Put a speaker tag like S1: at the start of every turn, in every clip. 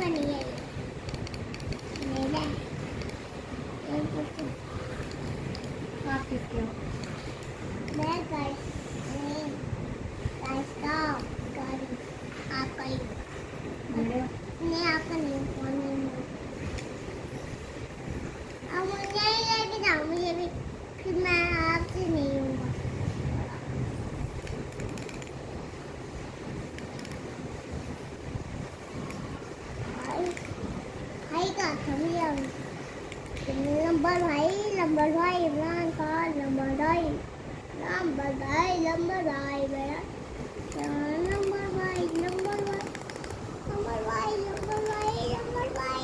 S1: आपका नहीं है, मेरा है। ये कुछ
S2: आप किसके हो?
S1: मैं गाइस नहीं, गाइस का गाड़ी आपका ही
S2: मेरे
S1: नहीं, आपका नहीं, फोन नहीं है। अब मुझे ही लेके जाओ, मुझे भी, फिर मैं आपसे नहीं हूँगा। भाई भाई का समझिए, नंबर भाई इमरान खान, नंबर भाई मेरा नंबर भाई, नंबर भाई, नंबर भाई, नंबर भाई, नंबर भाई, नंबर भाई,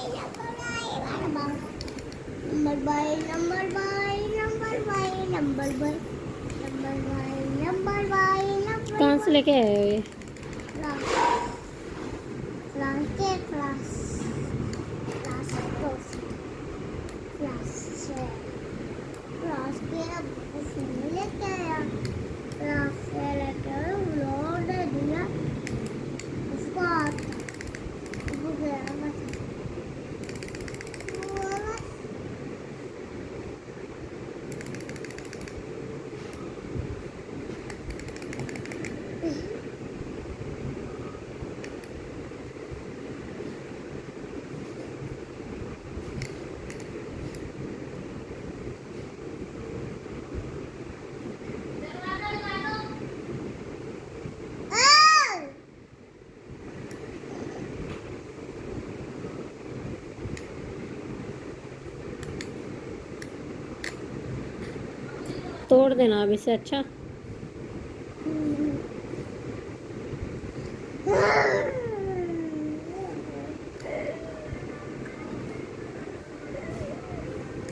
S1: नंबर भाई, नंबर भाई, नंबर भाई, नंबर भाई, नंबर भाई, नंबर भाई, नंबर
S2: कहाँ से लेके आए हो ये?
S1: क्लास क्लास के class class class class class के अब उसने लेके आया, क्लास से लेके लोड दिया उसको, वो गया बस।
S2: तोड़ देना अब इसे। अच्छा,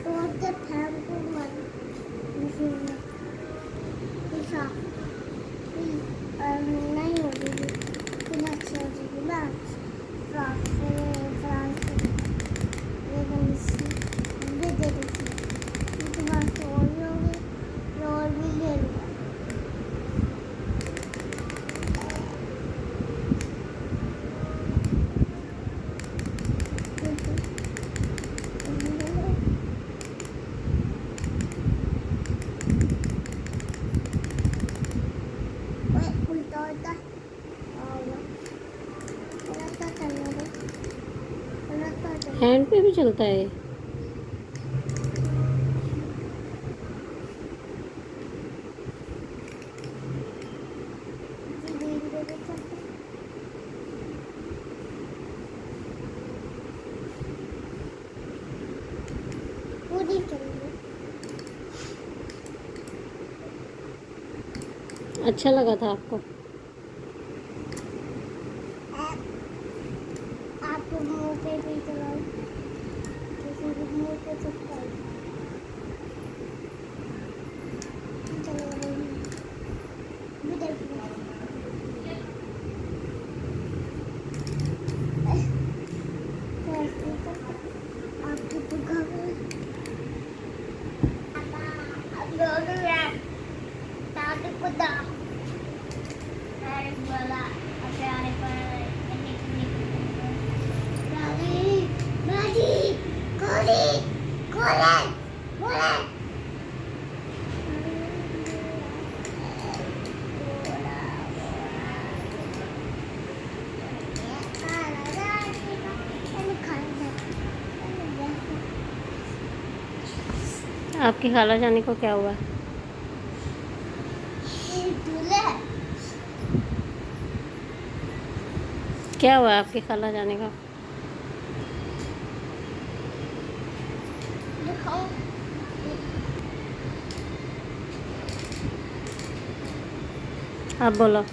S1: तोड़ते फेंको मत, ऐसा नहीं हो रही, फिर अच्छी हो जाएगी ना। फ्रांस फ्रांस ये दे दे दूसरी, इसके बाद तो और भी होगी, और भी ले लूँगा। उल्टा उल्टा उल्टा चलने दो, उल्टा चलने
S2: हैंड पे भी चलता है ये?
S1: दो, दे दो, पूरी चलने।
S2: अच्छा लगा था आपको?
S1: आपके मुंह पे भी चलाओ, किसी के मुंह पे चलता है, चलो भी देखो। आपकी दुकान ताकि खुदा वाला अपने आने पर दादी दादी खोले खोले खोले
S2: आपकी खाला जाने को क्या हुआ? क्या हुआ आपकी खाला जाने का? आप बोलो।